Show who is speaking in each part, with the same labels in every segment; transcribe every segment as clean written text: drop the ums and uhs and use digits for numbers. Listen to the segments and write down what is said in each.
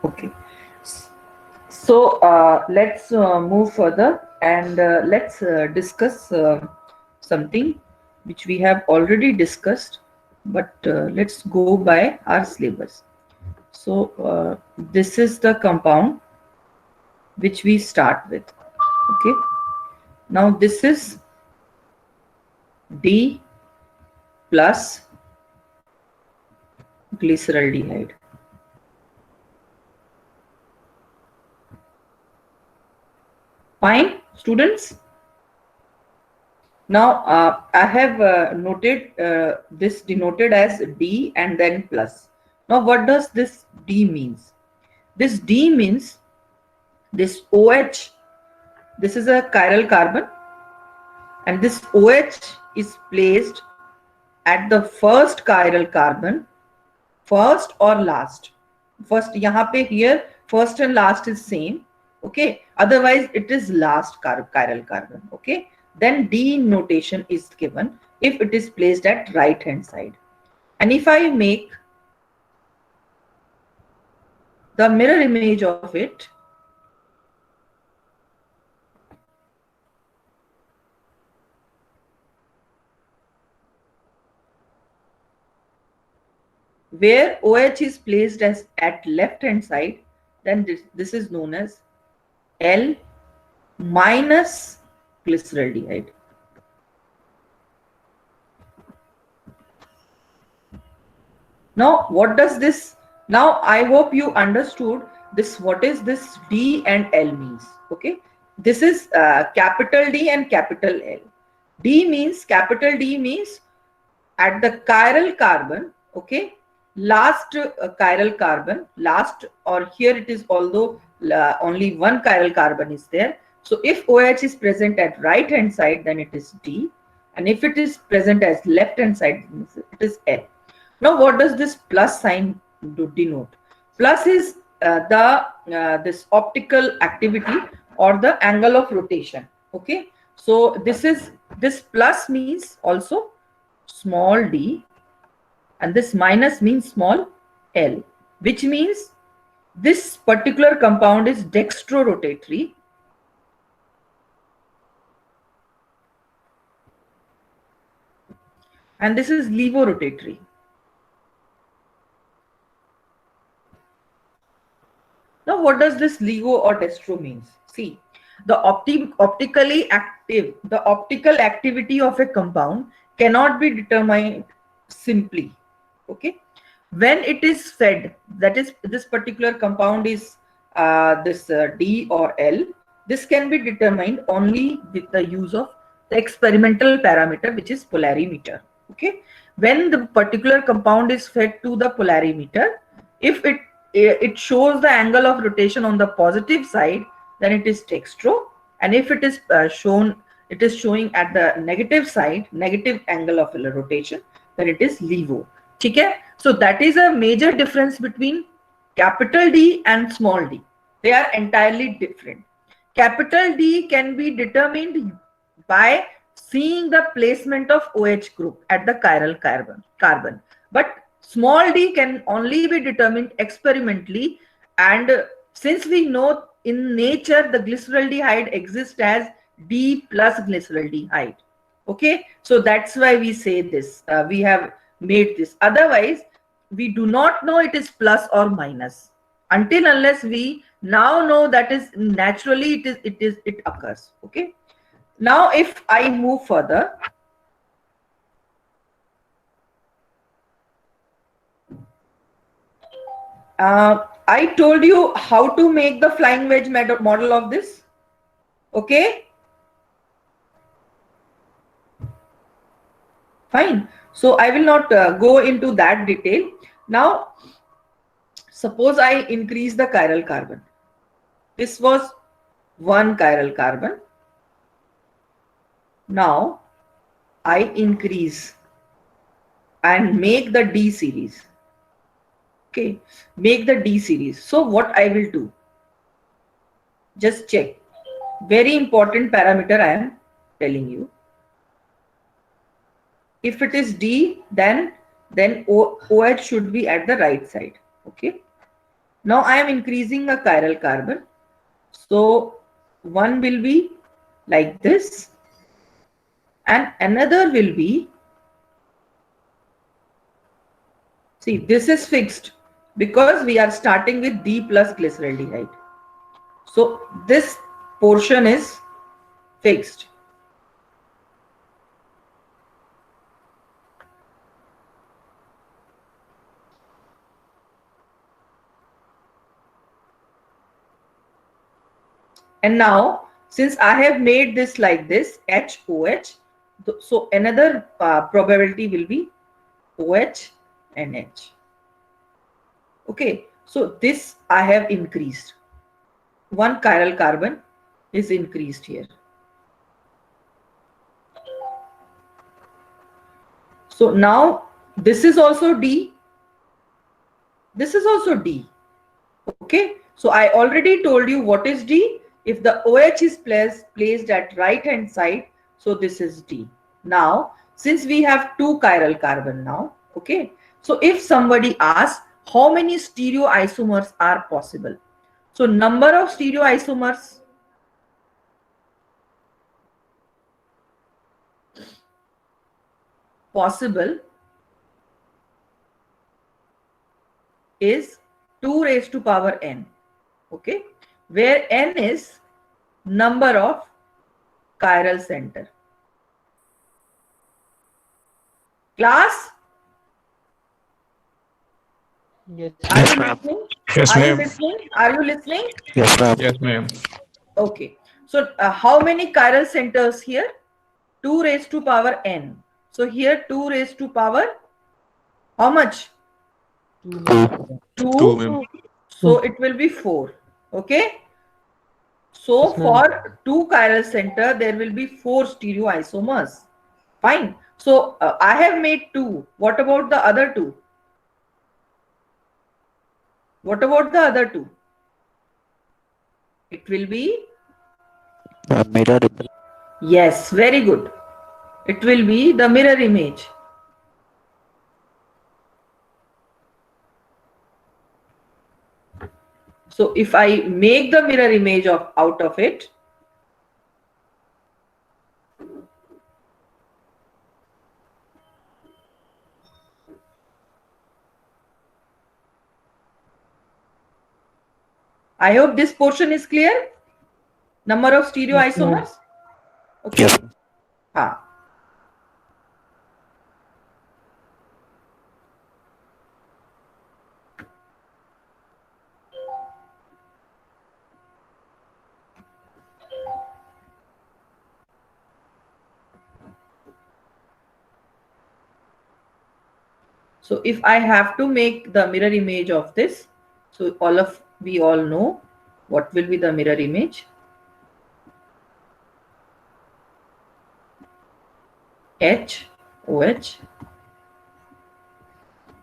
Speaker 1: Okay. So let's move further and let's discuss something which we have already discussed, but let's go by our syllabus. So this is the compound which we start with. Okay. Now this is D plus glyceraldehyde. Fine, students. Now I have noted this denoted as D and then plus. Now what does this D means? This D means this OH, this is a chiral carbon, and this OH is placed at the first chiral carbon, first or last. First यहाँ पे here first and last is same, okay, otherwise it is last chiral carbon, okay. Then D notation is given if it is placed at right hand side. And if I make the mirror image of it, where OH is placed as at left hand side, then this is known as L minus glyceraldehyde. Now what does this, now I hope you understood this, what is this D and L means. Okay, this is capital D and capital L. D means, capital D means at the chiral carbon, okay, last chiral carbon, last, or here it is, although only one chiral carbon is there. So if OH is present at right hand side, then it is D, and if it is present as left hand side, it is L. Now what does this plus sign denote? Plus is this optical activity or the angle of rotation. Okay, so this plus means also small d, and this minus means small l, which means this particular compound is dextrorotatory, and this is levorotatory. Now what does this levo or dextro means? See, the optically active, the optical activity of a compound cannot be determined simply. Okay, when it is fed, that is, this particular compound is this D or L, this can be determined only with the use of the experimental parameter, which is polarimeter. Okay, when the particular compound is fed to the polarimeter, if it shows the angle of rotation on the positive side, then it is dextro, and if it is it is showing at the negative side, negative angle of rotation, then it is levo. Okay, so that is a major difference between capital D and small d. They are entirely different. Capital D can be determined by seeing the placement of OH group at the chiral carbon, but small d can only be determined experimentally, and since we know in nature the glyceraldehyde exists as D plus glyceraldehyde. Okay, so that's why we say this, we have made this. Otherwise we do not know it is plus or minus until unless we now know that is naturally it occurs. Okay, now if I move further, I told you how to make the flying wedge model of this. Okay, fine. So I will not go into that detail. Now, suppose I increase the chiral carbon. This was one chiral carbon. Now I increase and make the D series. Okay, make the D series. So what I will do, just check. Very important parameter I am telling you. If it is D, then OH should be at the right side. Okay. Now I am increasing a chiral carbon. So one will be like this and another will be, see, this is fixed because we are starting with D plus glyceraldehyde. So this portion is fixed. And now, since I have made this like this, HOH, so another probability will be OH and H. Okay, so this I have increased. One chiral carbon is increased here. So now this is also D. This is also D. Okay, so I already told you what is D. If the OH is placed at right hand side, so this is D. Now, since we have two chiral carbon now, okay, so if somebody asks how many stereoisomers are possible, so number of stereoisomers, possible is 2 raised to power n, okay, where n is number of chiral center. Class?
Speaker 2: Yes.
Speaker 1: Are you listening?
Speaker 3: Yes,
Speaker 1: Are you
Speaker 3: ma'am.
Speaker 1: listening? Are you listening?
Speaker 3: Yes, ma'am. Yes, ma'am.
Speaker 1: Okay. So how many chiral centers here? 2 raised to power n. So here 2 raised to power how much?
Speaker 2: 2.
Speaker 3: 2,
Speaker 1: 2.
Speaker 3: ma'am.
Speaker 1: So it will be 4. Okay. So
Speaker 2: Yes, ma'am.
Speaker 1: for 2 chiral center, there will be 4 stereoisomers. Fine. So I have made 2. What about the other 2? What about the other 2? It will be?
Speaker 3: Mirror.
Speaker 1: Yes, very good. It will be the mirror image. So if I make the mirror image out of it, I hope this portion is clear. Number of stereoisomers. Okay.
Speaker 3: Yes.
Speaker 1: Ah. So if I have to make the mirror image of this, so we all know what will be the mirror image. H, OH,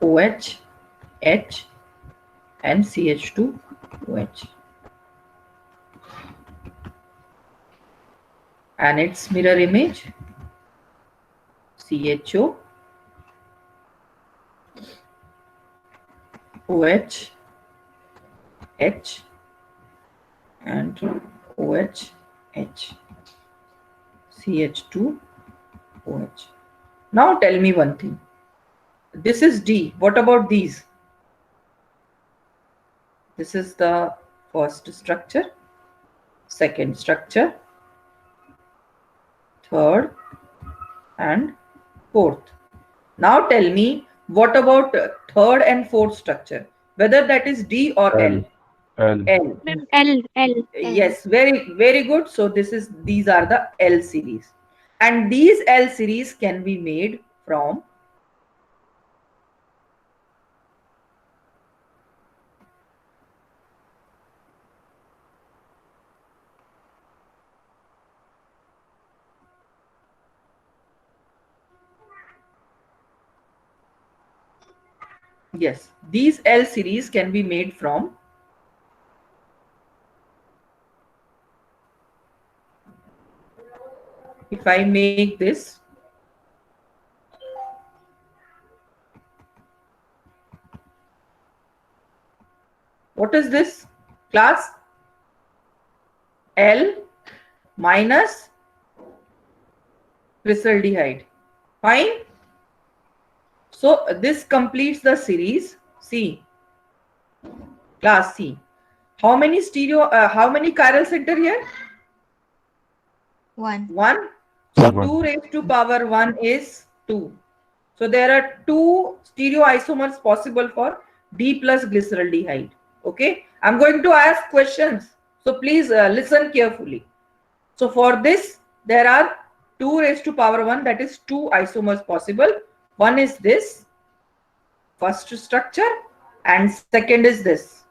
Speaker 1: OH, H, and CH2, OH. And its mirror image, CHO, OH, H, and OH, H, CH2, OH. Now tell me one thing. This is D. What about these? This is the first structure, second structure, third, and fourth. Now tell me what about third and fourth structure? Whether that is D or L.
Speaker 3: L.
Speaker 1: L.
Speaker 4: L.
Speaker 1: Yes, very good. So these are the L series. And these L series can be made from yes, these L series can be made from if I make this What is this class? L minus glyceraldehyde. Fine. So this completes the series. See, class C. How many how many chiral center here?
Speaker 4: 1.
Speaker 1: 1. So
Speaker 3: One.
Speaker 1: 2 raised to power 1 is 2. So there are 2 stereoisomers possible for D plus glyceraldehyde. Okay. I'm going to ask questions. So please listen carefully. So for this, there are 2 raised to power 1, that is 2 isomers possible. One is this, first structure, and second is this,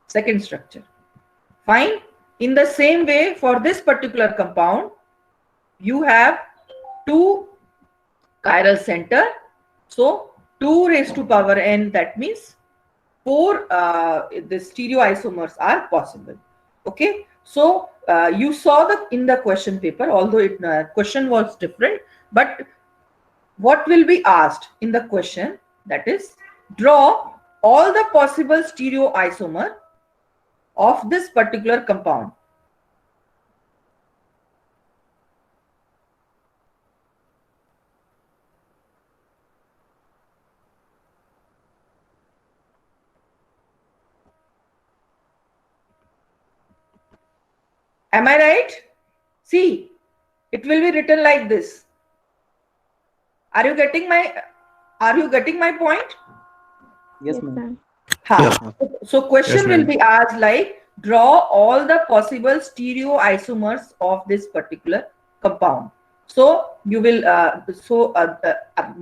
Speaker 1: second structure. Fine. In the same way, for this particular compound, you have 2 chiral center. So 2 raised to power n, that means 4 the stereoisomers are possible. Okay. So you saw in the question paper, although it question was different, but what will be asked in the question, that is, draw all the possible stereoisomer of this particular compound. Am I right? See, it will be written like this. Are you getting my point?
Speaker 2: Yes, ma'am.
Speaker 3: Yes, ma'am.
Speaker 1: So question
Speaker 3: Yes,
Speaker 1: will
Speaker 3: ma'am.
Speaker 1: be asked like, draw all the possible stereoisomers of this particular compound. So you will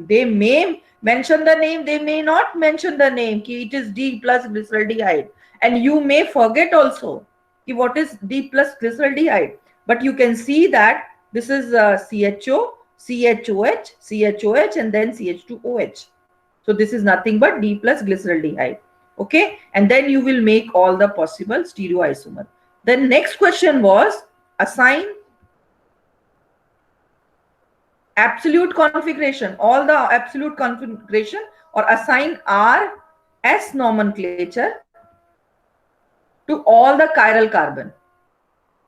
Speaker 1: they may mention the name, they may not mention the name. It is D plus glyceraldehyde, and you may forget also what is D plus glyceraldehyde. But you can see that this is CHO, CHOH, CHOH, and then CH2OH. So this is nothing but D plus glyceraldehyde. Okay, and then you will make all the possible stereoisomer. The next question was assign absolute configuration, all the absolute configuration, or assign R S nomenclature to all the chiral carbon.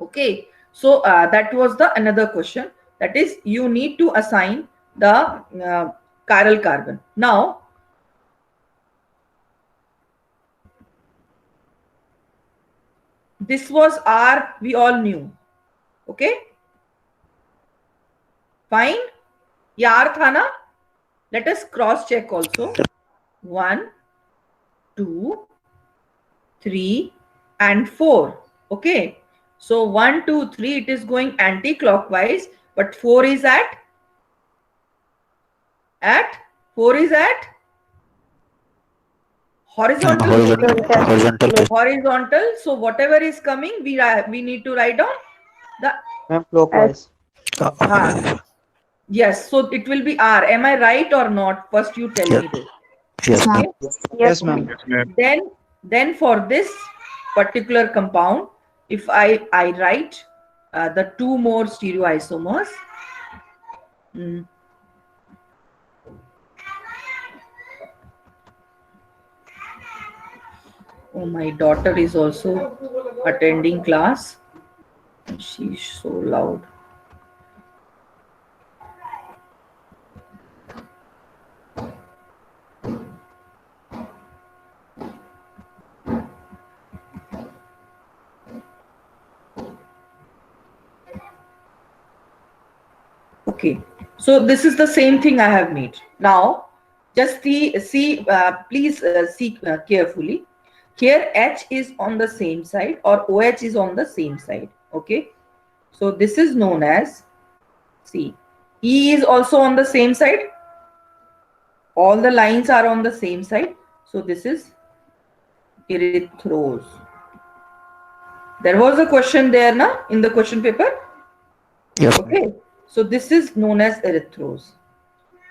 Speaker 1: Okay, so that was the another question, that is, you need to assign the chiral carbon. Now this was R, we all knew. Okay, fine. ये R था ना? Let us cross check also. 1, 2, 3, and 4. Okay. So 1, 2, 3, it is going anti-clockwise, but 4 is at 4 is at horizontal. Horizontal. So whatever is coming, we need to write down the
Speaker 2: Ma'am, clockwise.
Speaker 1: yes. So it will be R. Am I right or not? First you tell me this.
Speaker 3: Yes, ma'am.
Speaker 1: Okay?
Speaker 2: Yes, ma'am.
Speaker 1: Then for this particular compound, if I write the 2 more stereoisomers, oh, my daughter is also attending class. She's so loud. Okay, so this is the same thing I have made. Now, just please see carefully. Here H is on the same side, or OH is on the same side. Okay, so this is known as, see, E is also on the same side. All the lines are on the same side. So this is erythrose. There was a question there, na, in the question paper.
Speaker 3: Yes.
Speaker 1: Okay, so this is known as erythrose.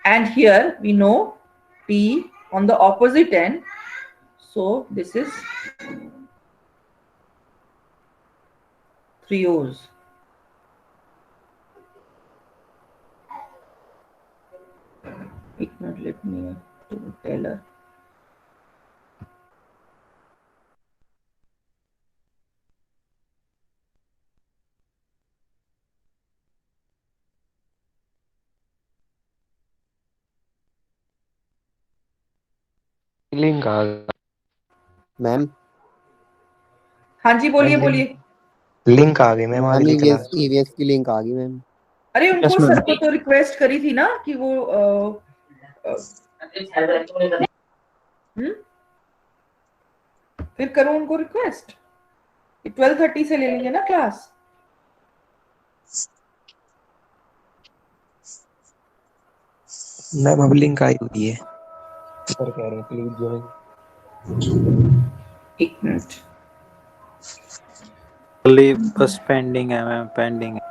Speaker 1: And here we know T on the opposite end. So this is threose. Let me tell her.
Speaker 3: Link आ गया
Speaker 2: ma'am
Speaker 1: हाँ जी, बोलिए
Speaker 3: ma'am,
Speaker 1: बोलिए।
Speaker 3: Link आ गई ma'am
Speaker 2: ma'am
Speaker 3: अगली class.
Speaker 2: EVS की link आ गई ma'am.
Speaker 1: अरे
Speaker 3: यस
Speaker 1: उनको
Speaker 3: मैम।
Speaker 1: सर को तो रिक्वेस्ट करी थी ना कि वो हम्म, फिर करो उनको रिक्वेस्ट। 12:30 से ले लेंगे ना क्लास।
Speaker 3: मैम अब लिंक आई हुई है, सर कह रहे हैं प्लीज ज्वाइन।
Speaker 1: एक मिनट।
Speaker 4: बस पेंडिंग है मैम, पेंडिंग है।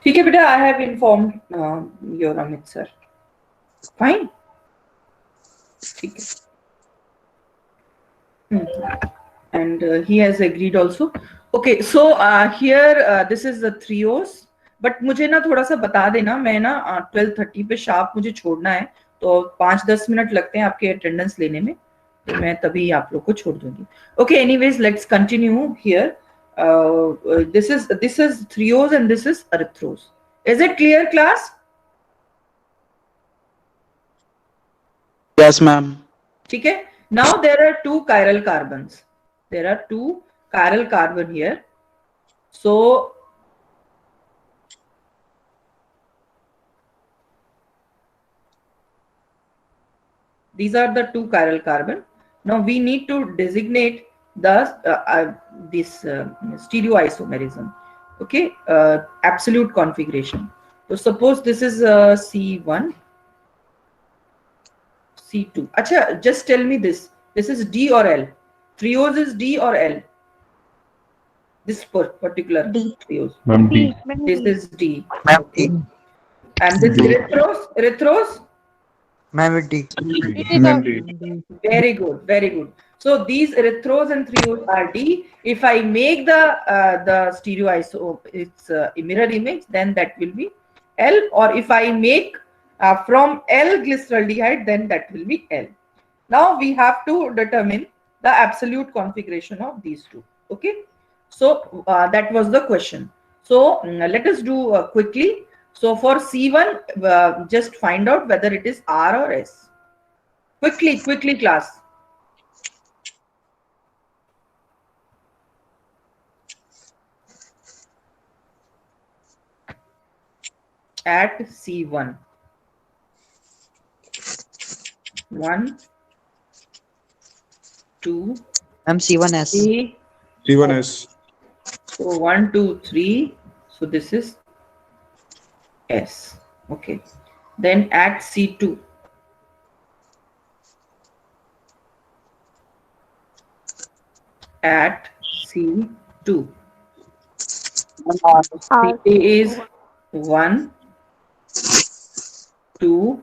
Speaker 1: ठीक है बेटा, I have informed your Amit sir. Fine, ठीक है। And he has agreed also. Okay, so here this is the trios. But मुझे ना थोड़ा सा बता देना, मैं ना 12:30 पे शार्प मुझे छोड़ना है, तो 5-10 मिनट लगते हैं आपके अटेंडेंस लेने में, तो मैं तभी आप लोग को छोड़ दूंगी। Okay, anyways let's continue here. This is threos and this is erythros. Is it clear class?
Speaker 5: Yes, ma'am.
Speaker 1: ठीक है। Now there are two chiral carbons. There are two chiral carbon here. So these are the two chiral carbon. Now we need to designate the this stereoisomerism. Okay, absolute configuration. So suppose this is C1, C2. Acha, just tell me this. This is D or L? Trios is D or L? This particular
Speaker 6: D.
Speaker 1: trios.
Speaker 5: Ma'am, D.
Speaker 1: This is D.
Speaker 3: Ma'am
Speaker 1: Okay. And this erythros?
Speaker 3: Ma'am D।
Speaker 5: Ma'am, D.
Speaker 1: Very good, very good. So these erythros and threos are D. If I make the stereoiso, it's a mirror image, then that will be L. Or if I make from L glyceraldehyde, then that will be L. Now we have to determine the absolute configuration of these two. Okay. So that was the question. So let us do quickly. So for C1, just find out whether it is R or S. Quickly, class. At C1. 1, 2,
Speaker 2: ma'am C1S।
Speaker 1: 3.
Speaker 5: C1S.
Speaker 1: So 1, 2, 3. So this is S. Okay. Then at C2. At C2.
Speaker 5: R.
Speaker 1: C is 1, 2,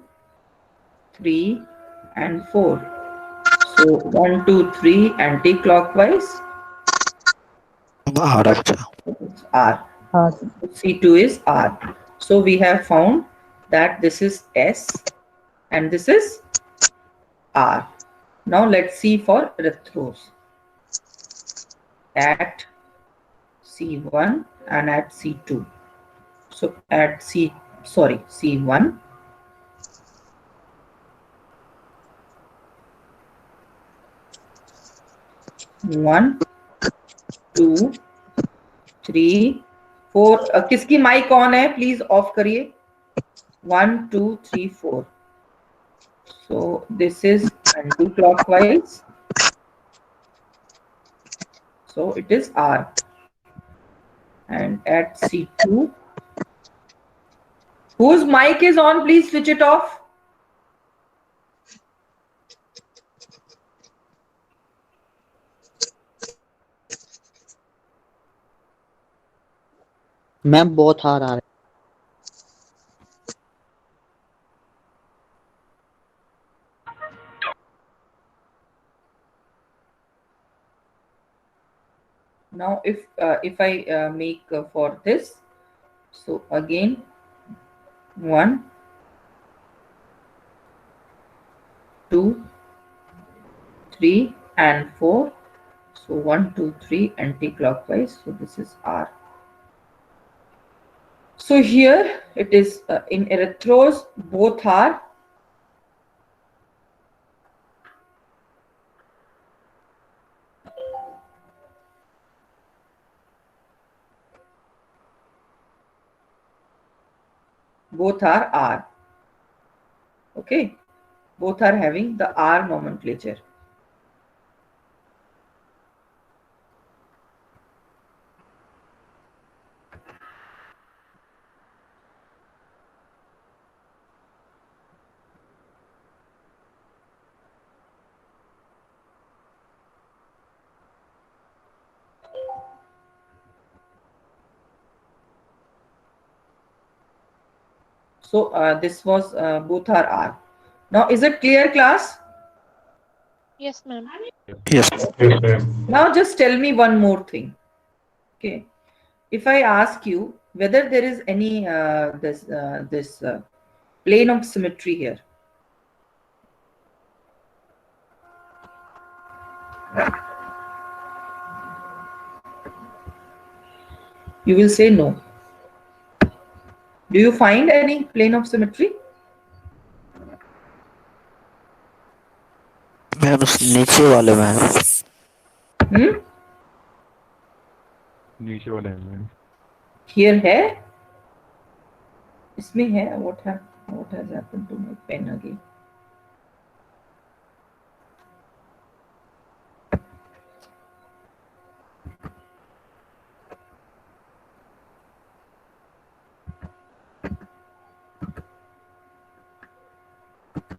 Speaker 1: 3, and 4. So 1, 2, 3 anti-clockwise.
Speaker 4: R अच्छा
Speaker 1: It's R.
Speaker 5: R.
Speaker 1: C2 is R. So we have found that this is S and this is R. Now let's see for retros. At C1 and at C2. So at C1. 1, 2, 3, 4. किसकी mic on है please of करिए. 1, 2, 3, 4. So this is anti-clockwise. So it is R. And at C2, whose mic is on, please switch it off.
Speaker 2: Ma'am बहुत हार आ रहे
Speaker 1: Now if I make for this, so again 1, 2, 3 and 4. So 1, 2, 3 anti-clockwise. So this is R. So here it is in erythros, both are R. Okay, both are having the R nomenclature. So this was both are R. Now is it clear, class?
Speaker 5: Yes, ma'am.
Speaker 4: yes
Speaker 1: Now just tell me one more thing. Okay, if I ask you whether there is any this plane of symmetry here. You will say no. Do you find any plane of symmetry?
Speaker 4: Ma'am उस नीचे वाले ma'am
Speaker 1: Hmm?
Speaker 3: नीचे वाले हैं ma'am.
Speaker 1: Here है. इसमें है. What has happened to my pen again?